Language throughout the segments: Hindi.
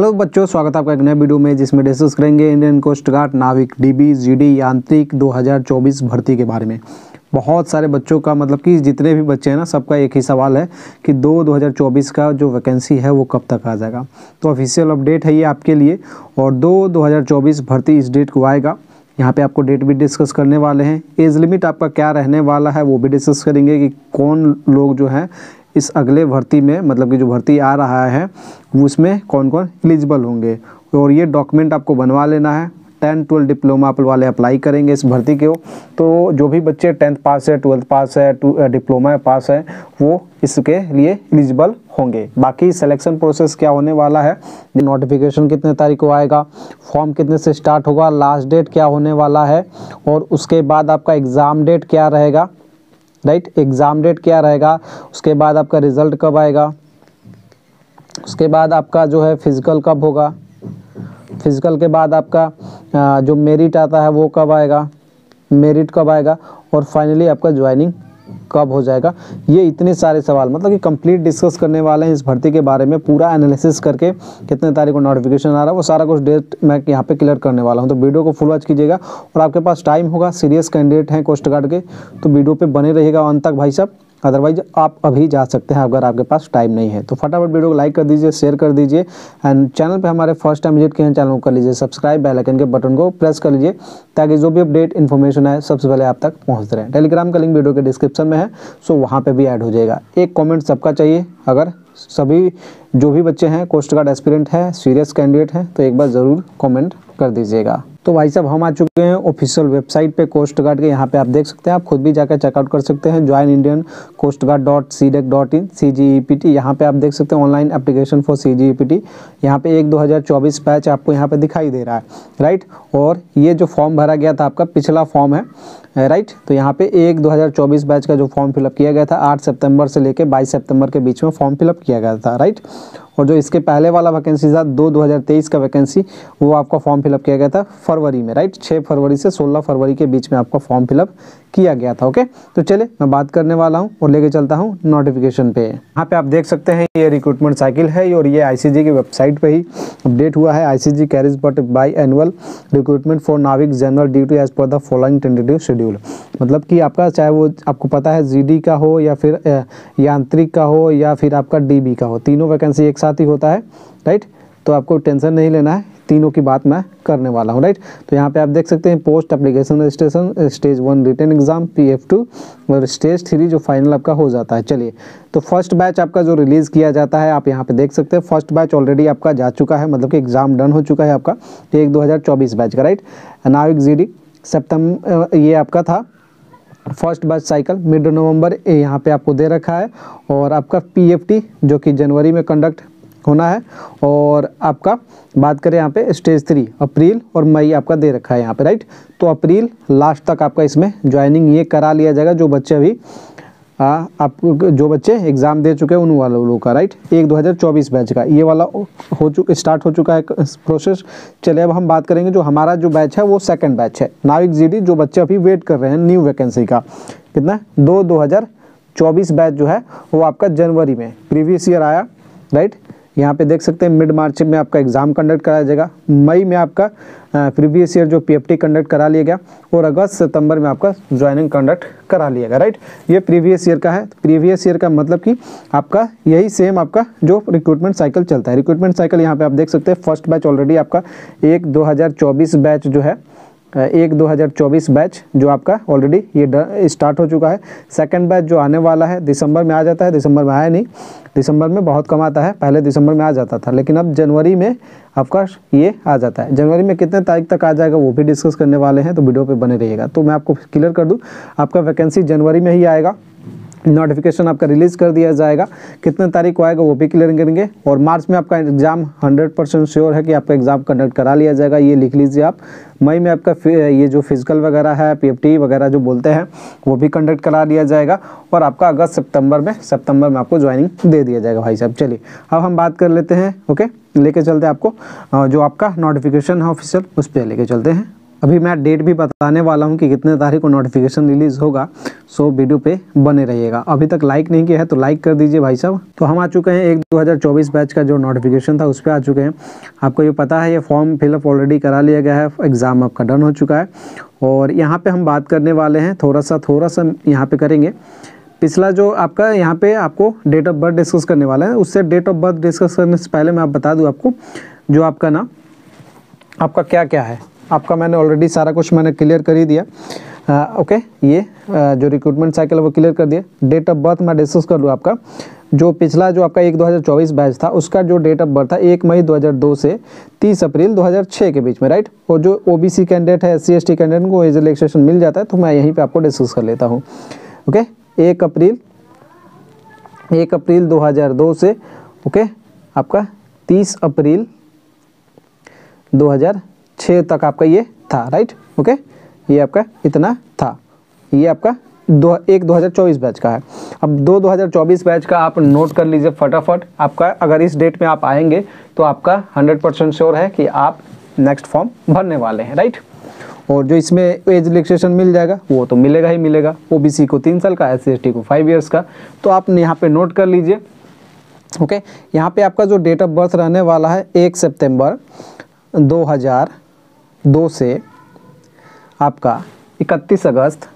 हेलो बच्चों, स्वागत है आपका एक नए वीडियो में जिसमें डिस्कस करेंगे इंडियन कोस्ट गार्ड नाविक डीबी जीडी यांत्रिक 2024 भर्ती के बारे में। बहुत सारे बच्चों का मतलब कि जितने भी बच्चे हैं ना, सबका एक ही सवाल है कि 2024 का जो वैकेंसी है वो कब तक आ जाएगा। तो ऑफिशियल अपडेट है ये आपके लिए। और 2024 भर्ती इस डेट को आएगा। यहाँ पे आपको डेट भी डिस्कस करने वाले हैं। एज लिमिट आपका क्या रहने वाला है वो भी डिस्कस करेंगे कि कौन लोग जो हैं इस अगले भर्ती में, मतलब कि जो भर्ती आ रहा है उसमें कौन कौन एलिजिबल होंगे। और ये डॉक्यूमेंट आपको बनवा लेना है। 10-12 डिप्लोमा वाले अप्लाई करेंगे इस भर्ती के। तो जो भी बच्चे 10th पास है, 12th पास है, डिप्लोमा पास है, वो इसके लिए एलिजिबल होंगे। बाकी सिलेक्शन प्रोसेस क्या होने वाला है, नोटिफिकेशन कितने तारीख को आएगा, फॉर्म कितने से स्टार्ट होगा, लास्ट डेट क्या होने वाला है, और उसके बाद आपका एग्ज़ाम डेट क्या रहेगा, राइट, एग्ज़ाम डेट क्या रहेगा, उसके बाद आपका रिज़ल्ट कब आएगा, उसके बाद आपका जो है फिज़िकल कब होगा, फिज़िकल के बाद आपका जो मेरिट आता है वो कब आएगा, मेरिट कब आएगा, और फाइनली आपका ज्वाइनिंग कब हो जाएगा। ये इतने सारे सवाल मतलब कि कंप्लीट डिस्कस करने वाले हैं इस भर्ती के बारे में, पूरा एनालिसिस करके कितने तारीख को नोटिफिकेशन आ रहा है वो सारा कुछ डेट मैं यहाँ पे क्लियर करने वाला हूँ। तो वीडियो को फुल वॉच कीजिएगा और आपके पास टाइम होगा, सीरियस कैंडिडेट हैं कोस्ट गार्ड के, तो वीडियो पे बने रहिएगा अंत तक भाई साहब। अदरवाइज आप अभी जा सकते हैं अगर आपके पास टाइम नहीं है। तो फटाफट वीडियो को लाइक कर दीजिए, शेयर कर दीजिए, एंड चैनल पे हमारे फर्स्ट टाइम विजिट किए हैं चैनल को कर लीजिए सब्सक्राइब, बेल आइकन के बटन को प्रेस कर लीजिए ताकि जो भी अपडेट इन्फॉर्मेशन है सबसे पहले आप तक पहुंचते रहे। टेलीग्राम का लिंक वीडियो के डिस्क्रिप्शन में है, सो वहाँ पे भी ऐड हो जाएगा। एक कॉमेंट सबका चाहिए, अगर सभी जो भी बच्चे हैं कोस्ट गार्ड एस्पिरेंट हैं, सीरियस कैंडिडेट हैं, तो एक बार ज़रूर कॉमेंट कर दीजिएगा। तो भाई साहब हम आ चुके हैं ऑफिशियल वेबसाइट पे कोस्ट गार्ड के। यहाँ पे आप देख सकते हैं, आप खुद भी जाकर चेकआउट कर सकते हैं join Indian Coast Guard .cdec.in CGEPT। यहाँ पे आप देख सकते हैं ऑनलाइन एप्लीकेशन फॉर CGEPT। यहाँ पे 1-2024 बैच आपको यहाँ पे दिखाई दे रहा है, राइट। और ये जो फॉर्म भरा गया था आपका पिछला फॉर्म है, राइट। तो यहाँ पे 1-2024 बैच का जो फॉर्म फिलअप किया गया था 8 सितंबर से लेकर 22 सितंबर के बीच में फॉर्म फिलअप किया गया था, राइट। और जो इसके पहले वाला वैकेंसी था 2023 का वैकेंसी, वो आपका फॉर्म फिलअप किया गया था फरवरी में, राइट। 6 फरवरी से 16 फरवरी के बीच में आपका फॉर्म फिलअप किया गया था, ओके। तो चलिए मैं बात करने वाला हूँ और लेके चलता हूँ नोटिफिकेशन पे। यहाँ पे आप देख सकते हैं ये रिक्रूटमेंट साइकिल है और ये ICG की वेबसाइट पे ही अपडेट हुआ है। ICG carries but by annual recruitment for Navik general duty as per the following tentative schedule. मतलब कि आपका चाहे वो आपको पता है GD का हो या फिर यांत्रिक का हो या फिर आपका DB का हो, तीनों वैकेंसी एक साथ ही होता है, राइट। तो आपको टेंशन नहीं लेना है, तीनों की बात मैं करने वाला हूँ, राइट। तो यहाँ पे आप देख सकते हैं post application registration stage 1 written exam PF2 और स्टेज 3 जो फाइनल आपका हो जाता है। चलिए, तो फर्स्ट बैच आपका जो रिलीज़ किया जाता है आप यहाँ पे देख सकते हैं। फर्स्ट बैच ऑलरेडी आपका जा चुका है, मतलब कि एग्जाम डन हो चुका है आपका 1-2024 बैच का, राइट। नाविक GD सितंबर ये आपका था फर्स्ट बैच साइकिल, मिड नवंबर यहाँ पे आपको दे रखा है। और आपका PFT जो कि जनवरी में कंडक्ट होना है। और आपका बात करें यहाँ पे स्टेज 3 अप्रैल और मई आपका दे रखा है यहाँ पे, राइट। तो अप्रैल लास्ट तक आपका इसमें ज्वाइनिंग ये करा लिया जाएगा जो बच्चे अभी जो बच्चे एग्ज़ाम दे चुके हैं उन वालों लोगों का, राइट। 1-2024 बैच का ये वाला स्टार्ट हो चुका है प्रोसेस। चलिए अब हम बात करेंगे जो हमारा जो बैच है वो सेकंड बैच है नाविक GD, जो बच्चे अभी वेट कर रहे हैं न्यू वैकेंसी का। कितना 2024 बैच जो है वो आपका जनवरी में प्रीवियस ईयर आया, राइट। यहाँ पे देख सकते हैं मिड मार्च में आपका एग्ज़ाम कंडक्ट कराया जाएगा, मई में आपका प्रीवियस ईयर जो PFT कंडक्ट करा लिया गया, और अगस्त सितंबर में आपका ज्वाइनिंग कंडक्ट करा लिया गया, राइट। ये प्रीवियस ईयर का है। प्रीवियस ईयर का मतलब कि आपका यही सेम आपका जो रिक्रूटमेंट साइकिल चलता है। रिक्रूटमेंट साइकिल यहाँ पे आप देख सकते हैं फर्स्ट बैच ऑलरेडी आपका 1-2024 बैच जो है 1-2024 बैच जो आपका ऑलरेडी ये स्टार्ट हो चुका है। सेकंड बैच जो आने वाला है दिसंबर में आ जाता है, दिसंबर में आया नहीं, दिसंबर में बहुत कम आता है, पहले दिसंबर में आ जाता था, लेकिन अब जनवरी में आपका ये आ जाता है। जनवरी में कितने तारीख तक आ जाएगा वो भी डिस्कस करने वाले हैं, तो वीडियो पे बने रहिएगा। तो मैं आपको क्लियर कर दूँ, आपका वैकेंसी जनवरी में ही आएगा, नोटिफिकेशन आपका रिलीज़ कर दिया जाएगा, कितने तारीख को आएगा वो भी क्लियर करेंगे। और मार्च में आपका एग्ज़ाम 100% श्योर है कि आपका एग्ज़ाम कंडक्ट करा लिया जाएगा, ये लिख लीजिए आप। मई में आपका ये जो फिजिकल वगैरह है PFT वगैरह जो बोलते हैं वो भी कंडक्ट करा लिया जाएगा। और आपका अगस्त सितंबर में आपको ज्वाइनिंग दे दिया जाएगा भाई साहब। चलिए अब हम बात कर लेते हैं, ओके, लेके चलते हैं आपको जो आपका नोटिफिकेशन है ऑफिशियल उस पर लेके चलते हैं। अभी मैं डेट भी बताने वाला हूं कि कितने तारीख को नोटिफिकेशन रिलीज़ होगा। सो वीडियो पे बने रहिएगा। अभी तक लाइक नहीं किया है तो लाइक कर दीजिए भाई साहब। तो हम आ चुके हैं 1/2024 बैच का जो नोटिफिकेशन था उस पर आ चुके हैं। आपको ये पता है ये फॉर्म फिलअप ऑलरेडी करा लिया गया है, एग्ज़ाम आपका डन हो चुका है। और यहाँ पर हम बात करने वाले हैं थोड़ा सा यहाँ पर करेंगे। पिछला जो आपका यहाँ पे आपको डेट ऑफ बर्थ डिस्कस करने वाला है, उससे डेट ऑफ बर्थ डिस्कस करने से पहले मैं आप बता दूँ आपको जो आपका ना आपका क्या क्या है। आपका मैंने ऑलरेडी सारा कुछ मैंने क्लियर कर ही दिया। ओके, ये जो रिक्रूटमेंट साइकिल है वो क्लियर कर दिया। डेट ऑफ बर्थ मैं डिस्कस कर लूँ। आपका जो पिछला जो आपका 1/2024 बैच था उसका जो डेट ऑफ बर्थ था 1 मई 2002 से 30 अप्रैल 2006 के बीच में, राइट। और जो ओबीसी कैंडिडेट है, SC ST कैंडिडेट को एज रिलैक्सेशन मिल जाता है, तो मैं यहीं पर आपको डिस्कस कर लेता हूँ। ओके, 1 अप्रैल 2002 से ओके आपका 30 अप्रैल 2006 तक आपका ये था, राइट। ओके, ये आपका इतना था। ये आपका 1/2024 बैच का है। अब 2/2024 बैच का आप नोट कर लीजिए फटाफट। आपका अगर इस डेट में आप आएंगे तो आपका 100% श्योर है कि आप नेक्स्ट फॉर्म भरने वाले हैं, राइट। और जो इसमें एज रिलैक्सेशन मिल जाएगा वो तो मिलेगा ही मिलेगा। ओबीसी को 3 साल का, SC ST को 5 इयर्स का। तो आप यहाँ पे नोट कर लीजिए। ओके, यहाँ पे आपका जो डेट ऑफ बर्थ रहने वाला है 1 सितंबर 2002 से आपका 31 अगस्त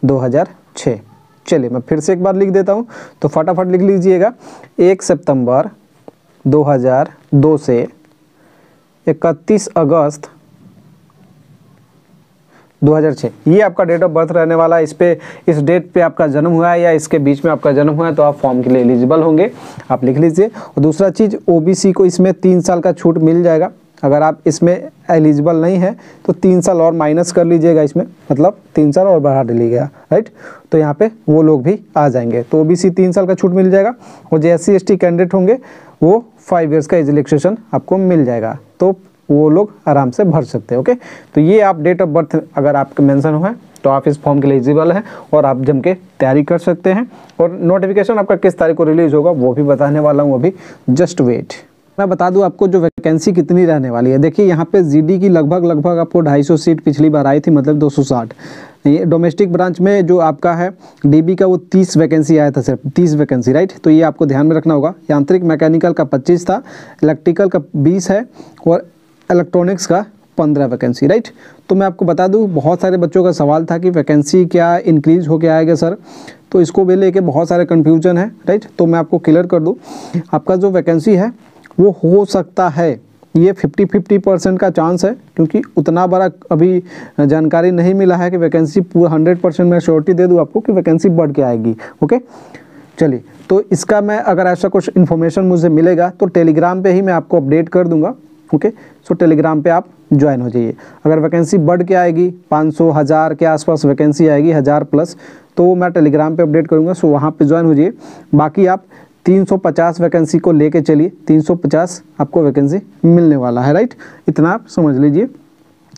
2006। चलिए मैं फिर से एक बार लिख देता हूँ, तो फटाफट लिख लीजिएगा। 1 सितंबर 2002 से 31 अगस्त 2006 ये आपका डेट ऑफ बर्थ रहने वाला है। इस डेट पे आपका जन्म हुआ है या इसके बीच में आपका जन्म हुआ है तो आप फॉर्म के लिए एलिजिबल होंगे, आप लिख लीजिए। और दूसरा चीज़, ओबीसी को इसमें 3 साल का छूट मिल जाएगा। अगर आप इसमें एलिजिबल नहीं है तो 3 साल और माइनस कर लीजिएगा इसमें, मतलब 3 साल और बढ़ा लीजिएगा, राइट। तो यहाँ पे वो लोग भी आ जाएंगे। तो ओबीसी 3 साल का छूट मिल जाएगा। और जो SC ST कैंडिडेट होंगे वो 5 इयर्स का एज रिलैक्सेशन आपको मिल जाएगा, तो वो लोग आराम से भर सकते हैं। ओके, तो ये आप डेट ऑफ बर्थ अगर आपका मेंशन हुआ है तो आप इस फॉर्म के लिए एलिजिबल हैं और आप जम के तैयारी कर सकते हैं। और नोटिफिकेशन आपका किस तारीख को रिलीज होगा वो भी बताने वाला हूँ अभी, जस्ट वेट। मैं बता दूं आपको जो वैकेंसी कितनी रहने वाली है। देखिए यहाँ पे जीडी की लगभग आपको 250 सीट पिछली बार आई थी, मतलब 260। ये डोमेस्टिक ब्रांच में जो आपका है डीबी का वो 30 वैकेंसी आया था, सिर्फ 30 वैकेंसी, राइट। तो ये आपको ध्यान में रखना होगा। यांत्रिक मैकेनिकल का 25 था, इलेक्ट्रिकल का 20 है और इलेक्ट्रॉनिक्स का 15 वैकेंसी, राइट। तो मैं आपको बता दूं बहुत सारे बच्चों का सवाल था कि वैकेंसी क्या इंक्रीज होके आएगा सर, तो इसको भी लेके बहुत सारे कन्फ्यूजन है, राइट। तो मैं आपको क्लियर कर दूं, आपका जो वैकेंसी है वो हो सकता है ये 50-50% का चांस है, क्योंकि उतना बड़ा अभी जानकारी नहीं मिला है कि वैकेंसी पूरा 100% मैं श्योरिटी दे दूं आपको कि वैकेंसी बढ़ के आएगी। ओके, चलिए, तो इसका मैं अगर ऐसा कुछ इन्फॉर्मेशन मुझे मिलेगा तो टेलीग्राम पे ही मैं आपको अपडेट कर दूंगा। ओके, सो टेलीग्राम पे आप ज्वाइन हो जाइए। अगर वैकेंसी बढ़ के आएगी 500 1000 के आसपास वैकेंसी आएगी, 1000 प्लस, तो मैं टेलीग्राम पे अपडेट करूंगा, सो वहाँ पे ज्वाइन हो जाइए। बाकी आप 350 वैकेंसी को लेके चलिए, 350 आपको वैकेंसी मिलने वाला है, राइट। इतना आप समझ लीजिए।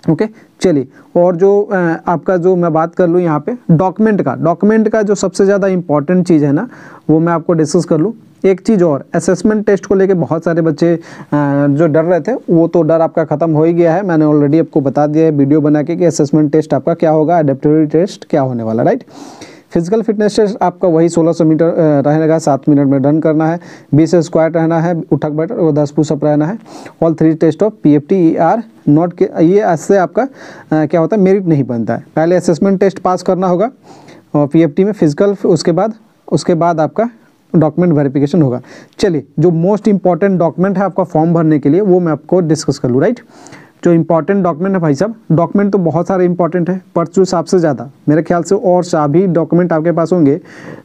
ओके, चलिए, और जो आपका जो मैं बात कर लूँ यहाँ पे डॉक्यूमेंट का जो सबसे ज़्यादा इंपॉर्टेंट चीज़ है ना, वो मैं आपको डिस्कस कर लूँ। एक चीज़ और, असेसमेंट टेस्ट को लेके बहुत सारे बच्चे जो डर रहे थे, वो तो डर आपका ख़त्म हो ही गया है। मैंने ऑलरेडी आपको बता दिया है वीडियो बना के कि असेसमेंट टेस्ट आपका क्या होगा, एडेप्टिबिलिटी टेस्ट क्या होने वाला, राइट। फिजिकल फिटनेस टेस्ट आपका वही 1600 मीटर रहेगा, 7 मिनट में रन करना है, 20 स्क्वाट रहना है, उठक बैठक और 10 पुशअप रहना है। All 3 test of PFT ER not के, ये ऐसे आपका क्या होता है, मेरिट नहीं बनता है। पहले असेसमेंट टेस्ट पास करना होगा और PFT में फिजिकल, उसके बाद आपका डॉक्यूमेंट वेरिफिकेशन होगा। चलिए, जो मोस्ट इंपॉर्टेंट डॉक्यूमेंट है आपका फॉर्म भरने के लिए वो मैं आपको डिस्कस कर लूँ, राइट। जो इंपॉर्टेंट डॉक्यूमेंट है भाई साहब, डॉक्यूमेंट तो बहुत सारे इंपॉर्टेंट है, पर जो सबसे ज़्यादा मेरे ख्याल से और सभी डॉक्यूमेंट आपके पास होंगे,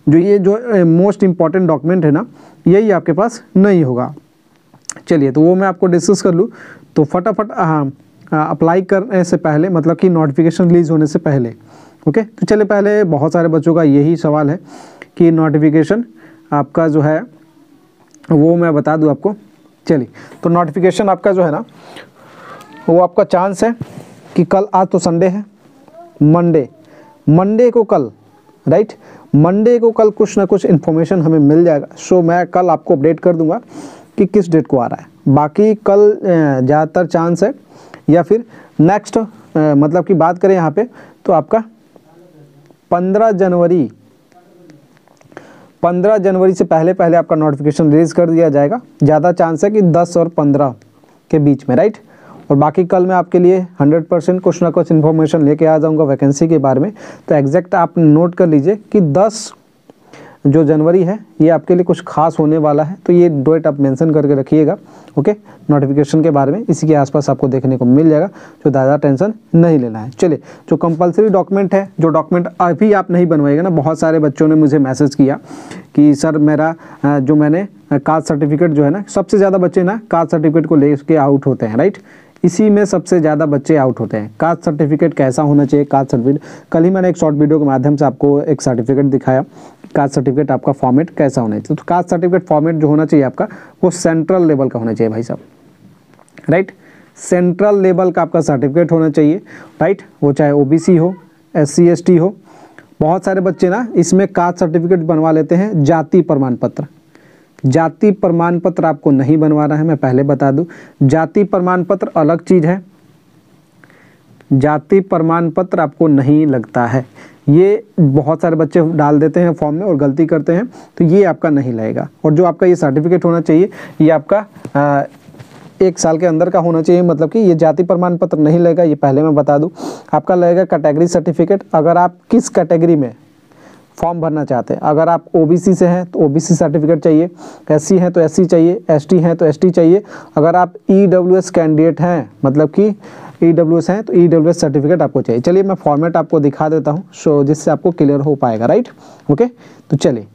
जो ये जो मोस्ट इंपॉर्टेंट डॉक्यूमेंट है ना, यही आपके पास नहीं होगा। चलिए, तो वो मैं आपको डिस्कस कर लूँ। तो फटाफट अप्लाई करने से पहले, मतलब कि नोटिफिकेशन रिलीज होने से पहले, ओके। तो चलिए, पहले बहुत सारे बच्चों का यही सवाल है कि नोटिफिकेशन आपका जो है वो मैं बता दूं आपको। चलिए, तो नोटिफिकेशन आपका जो है ना, वो आपका चांस है कि कल, आज तो संडे है, मंडे को कल, राइट, मंडे को कल कुछ ना कुछ इन्फॉर्मेशन हमें मिल जाएगा। सो मैं कल आपको अपडेट कर दूंगा कि कि किस डेट को आ रहा है। बाकी कल ज़्यादातर चांस है, या फिर नेक्स्ट मतलब कि बात करें यहाँ पे तो आपका 15 जनवरी से पहले पहले आपका नोटिफिकेशन रिलीज़ कर दिया जाएगा। ज़्यादा चांस है कि 10 और 15 के बीच में, राइट। और बाकी कल मैं आपके लिए 100% कुछ ना कुछ इन्फॉर्मेशन लेके आ जाऊंगा वैकेंसी के बारे में। तो एग्जैक्ट आप नोट कर लीजिए कि 10 जो जनवरी है ये आपके लिए कुछ खास होने वाला है, तो ये डेट आप मेंशन करके रखिएगा, ओके। नोटिफिकेशन के बारे में इसी के आसपास आपको देखने को मिल जाएगा, जो ज़्यादा टेंशन नहीं लेना है। चलिए, जो कंपलसरी डॉक्यूमेंट है, जो डॉक्यूमेंट अभी आप नहीं बनवाइएगा ना, बहुत सारे बच्चों ने मुझे मैसेज किया कि सर मेरा जो मैंने कास्ट सर्टिफिकेट जो है ना, सबसे ज़्यादा बच्चे ना कास्ट सर्टिफिकेट को लेके आउट होते हैं, राइट। इसी में सबसे ज़्यादा बच्चे आउट होते हैं। कास्ट सर्टिफिकेट कैसा होना चाहिए, कास्ट सर्टिफिकेट कल ही मैंने एक शॉर्ट वीडियो के माध्यम से आपको एक सर्टिफिकेट दिखाया, कास्ट सर्टिफिकेट आपका फॉर्मेट कैसा होना चाहिए। तो कास्ट सर्टिफिकेट फॉर्मेट जो होना चाहिए आपका, वो सेंट्रल लेवल का होना चाहिए भाई साहब, राइट। सेंट्रल लेवल का आपका सर्टिफिकेट होना चाहिए, राइट। वो चाहे ओबीसी हो, SC ST हो। बहुत सारे बच्चे ना इसमें कास्ट सर्टिफिकेट बनवा लेते हैं जाति प्रमाण पत्र। जाति प्रमाण पत्र आपको नहीं बनवाना है, मैं पहले बता दूं। जाति प्रमाण पत्र अलग चीज़ है, जाति प्रमाण पत्र आपको नहीं लगता है। ये बहुत सारे बच्चे डाल देते हैं फॉर्म में और गलती करते हैं, तो ये आपका नहीं लगेगा। और जो आपका ये सर्टिफिकेट होना चाहिए, ये आपका 1 साल के अंदर का होना चाहिए, मतलब कि ये जाति प्रमाण पत्र नहीं लगेगा, ये पहले मैं बता दूं। आपका लगेगा कैटेगरी सर्टिफिकेट, अगर आप किस कैटेगरी में फॉर्म भरना चाहते हैं। अगर आप OBC से हैं तो OBC सर्टिफिकेट चाहिए, SC हैं तो SC चाहिए, ST हैं तो ST चाहिए। अगर आप EWS कैंडिडेट हैं, मतलब कि EWS हैं, तो EWS सर्टिफिकेट आपको चाहिए। चलिए मैं फॉर्मेट आपको दिखा देता हूँ, सो जिससे आपको क्लियर हो पाएगा, राइट, ओके। तो चलिए,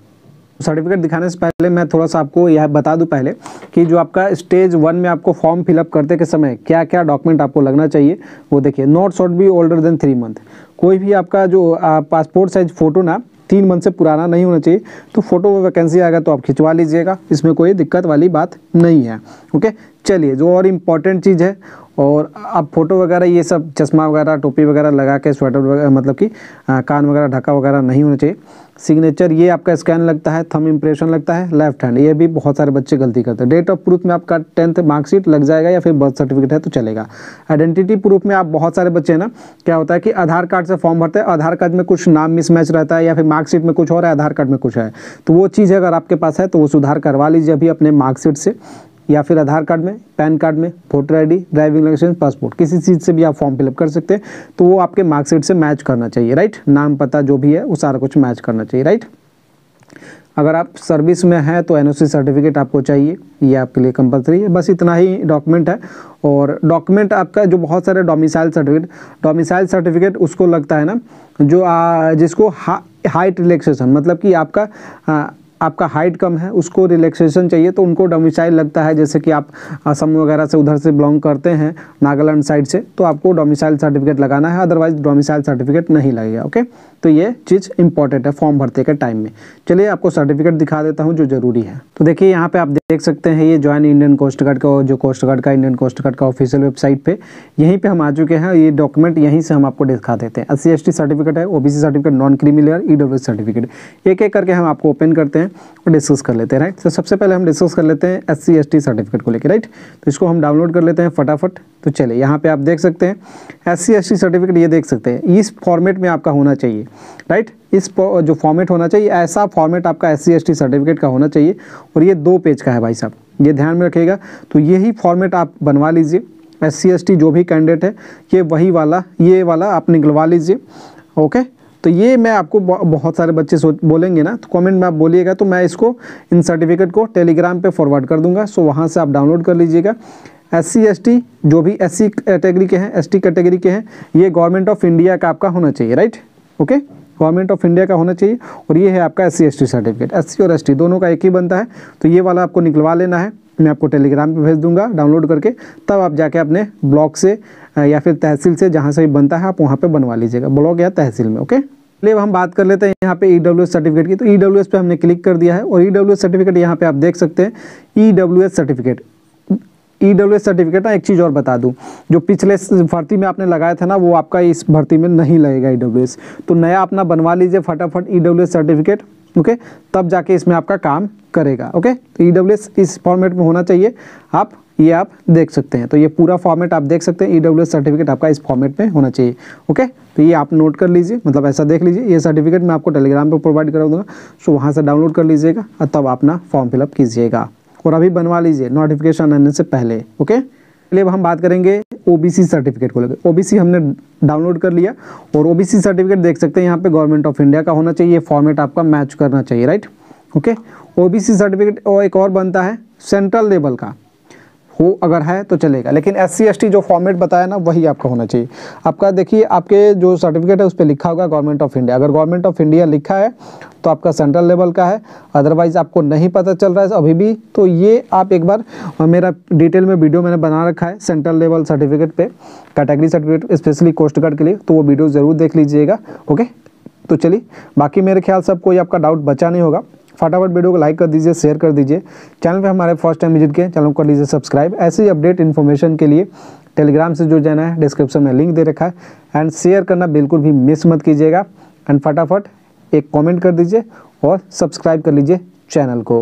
सर्टिफिकेट दिखाने से पहले मैं थोड़ा सा आपको यह बता दूं पहले कि जो आपका स्टेज 1 में आपको फॉर्म फिलअप करते के समय क्या क्या डॉक्यूमेंट आपको लगना चाहिए, वो देखिए। Not shot be older than 3 month. कोई भी आपका जो पासपोर्ट साइज फ़ोटो ना 3 मंथ से पुराना नहीं होना चाहिए। तो फोटो में वैकेंसी आएगा तो आप खिंचवा लीजिएगा, इसमें कोई दिक्कत वाली बात नहीं है, ओके। चलिए, जो और इम्पॉर्टेंट चीज़ है, और आप फोटो वगैरह ये सब चश्मा वगैरह टोपी वगैरह लगा के स्वेटर वगैरह, मतलब कि कान वगैरह ढका वगैरह नहीं होना चाहिए। सिग्नेचर ये आपका स्कैन लगता है, थंब इम्प्रेशन लगता है लेफ्ट हैंड, ये भी बहुत सारे बच्चे गलती करते हैं। डेट ऑफ प्रूफ में आपका 10th मार्कशीट लग जाएगा, या फिर बर्थ सर्टिफिकेट है तो चलेगा। आइडेंटिटी प्रूफ में आप बहुत सारे बच्चे हैं ना, क्या होता है कि आधार कार्ड से फॉर्म भरते हैं, आधार कार्ड में कुछ नाम मिसमैच रहता है, या फिर मार्कशीट में कुछ और है, आधार कार्ड में कुछ है। तो वो चीज़ अगर आपके पास है तो वो सुधार करवा लीजिए अभी अपने मार्कशीट से, या फिर आधार कार्ड में, पैन कार्ड में, voter ID, driving licence, passport, किसी चीज़ से भी आप फॉर्म फिलअप कर सकते हैं। तो वो आपके मार्कशीट से मैच करना चाहिए, राइट। नाम पता जो भी है वो सारा कुछ मैच करना चाहिए, राइट। अगर आप सर्विस में हैं तो NOC सर्टिफिकेट आपको चाहिए, ये आपके लिए कंपलसरी है। बस इतना ही डॉक्यूमेंट है। और डॉक्यूमेंट आपका जो बहुत सारे डोमिसाइल सर्टिफिकेट उसको लगता है ना, जो जिसको हाइट रिलैक्सेशन, मतलब कि आपका हाइट कम है, उसको रिलैक्सेशन चाहिए, तो उनको डोमिसाइल लगता है। जैसे कि आप असम वगैरह से उधर से बिलोंग करते हैं, नागालैंड साइड से, तो आपको डोमिसाइल सर्टिफिकेट लगाना है, अदरवाइज डोमिसाइल सर्टिफिकेट नहीं लगेगा, ओके। तो ये चीज़ इंपॉर्टेंट है फॉर्म भरते के टाइम में। चलिए आपको सर्टिफिकेट दिखा देता हूँ जो ज़रूरी है। तो देखिए यहाँ पे आप देख सकते हैं, ये ज्वाइन इंडियन कोस्ट गार्ड का, जो कोस्ट गार्ड का इंडियन कोस्ट गार्ड का ऑफिशियल वेबसाइट पे यहीं पे हम आ चुके हैं। ये डॉक्यूमेंट यहीं से हम आपको दिखा देते हैं। SC ST सर्टिफिकेट है, OBC certificate, non creamy layer, EWS certificate, एक एक करके हम आपको ओपन करते हैं और डिस्कस कर लेते हैं, राइट। तो सबसे पहले हम डिस्कस कर लेते हैं SC ST सर्टिफिकेट को लेकर, राइट। तो इसको हम डाउनलोड कर लेते हैं फटाफट। तो चलिए यहाँ पे आप देख सकते हैं SC ST सर्टिफिकेट, ये देख सकते हैं इस फॉर्मेट में आपका होना चाहिए, राइट। इस जो फॉर्मेट होना चाहिए, ऐसा फॉर्मेट आपका SC ST सर्टिफिकेट का होना चाहिए। और ये 2 पेज का है भाई साहब, ये ध्यान में रखिएगा। तो यही फॉर्मेट आप बनवा लीजिए। SC ST जो भी कैंडिडेट है, ये वही वाला, ये वाला आप निकलवा लीजिए, ओके। तो ये मैं आपको बहुत सारे बच्चे बोलेंगे ना, तो कमेंट में आप बोलिएगा, तो मैं इसको इन सर्टिफिकेट को टेलीग्राम पे फॉरवर्ड कर दूंगा। सो वहाँ से आप डाउनलोड कर लीजिएगा। SC ST जो भी SC कैटेगरी के हैं, ST कैटेगरी के हैं, ये गवर्नमेंट ऑफ इंडिया का आपका होना चाहिए, right, okay. Government of India का होना चाहिए। और ये है आपका SC ST सर्टिफिकेट। SC और ST दोनों का एक ही बनता है, तो ये वाला आपको निकलवा लेना है। मैं आपको टेलीग्राम पे भेज दूंगा डाउनलोड करके, तब आप जाके अपने ब्लॉक से या फिर तहसील से, जहाँ से भी बनता है, आप वहाँ पे बनवा लीजिएगा, ब्लॉक या तहसील में, ओके। चलिए हम बात कर लेते हैं यहाँ पे EWS सर्टिफिकेट की। तो EWS पे हमने क्लिक कर दिया है, और EWS सर्टिफिकेट यहाँ पे आप देख सकते हैं। EWS सर्टिफिकेट ना, एक चीज़ और बता दूं, जो पिछले भर्ती में आपने लगाया था ना, वो आपका इस भर्ती में नहीं लगेगा EWS। तो नया अपना बनवा लीजिए फटाफट EWS सर्टिफिकेट, ओके, तब जाके इसमें आपका काम करेगा। ओके, तो EWS इस फॉर्मेट में होना चाहिए। आप देख सकते हैं, तो ये पूरा फॉर्मेट आप देख सकते हैं। EWS सर्टिफिकेट आपका इस फॉर्मेट में होना चाहिए। ओके, तो ये आप नोट कर लीजिए, मतलब ऐसा देख लीजिए। ये सर्टिफिकेट मैं आपको टेलीग्राम पे प्रोवाइड करा दूँगा, सो वहाँ से डाउनलोड कर लीजिएगा और तब अपना फॉर्म फिलअप कीजिएगा, और अभी बनवा लीजिए नोटिफिकेशन आने से पहले। ओके, चलिए अब हम बात करेंगे OBC सर्टिफिकेट को लेकर। OBC हमने डाउनलोड कर लिया, और OBC सर्टिफिकेट देख सकते हैं यहाँ पे गवर्नमेंट ऑफ इंडिया का होना चाहिए। फॉर्मेट आपका मैच करना चाहिए, राइट। ओके, OBC सर्टिफिकेट और एक और बनता है सेंट्रल लेवल का हो, अगर है तो चलेगा, लेकिन SC ST जो फॉर्मेट बताया ना वही आपका होना चाहिए। आपका देखिए, आपके जो सर्टिफिकेट है उस पर लिखा होगा गवर्नमेंट ऑफ इंडिया। अगर गवर्नमेंट ऑफ इंडिया लिखा है तो आपका सेंट्रल लेवल का है, अदरवाइज़ आपको नहीं पता चल रहा है अभी भी, तो ये आप एक बार मेरा डिटेल में वीडियो मैंने बना रखा है सेंट्रल लेवल सर्टिफिकेट पे, category certificate specially Coast Guard के लिए, तो वो वीडियो ज़रूर देख लीजिएगा। ओके, तो चलिए, बाकी मेरे ख्याल से अब कोई आपका डाउट बचा नहीं होगा। फटाफट वीडियो को लाइक कर दीजिए, शेयर कर दीजिए। चैनल पे हमारे फर्स्ट टाइम विजिट किए, चैनल को कर लीजिए सब्सक्राइब। ऐसे ही अपडेट इन्फॉर्मेशन के लिए टेलीग्राम से जुड़ जाना है, डिस्क्रिप्शन में लिंक दे रखा है। एंड शेयर करना बिल्कुल भी मिस मत कीजिएगा। एंड फटाफट एक कमेंट कर दीजिए और सब्सक्राइब कर लीजिए चैनल को।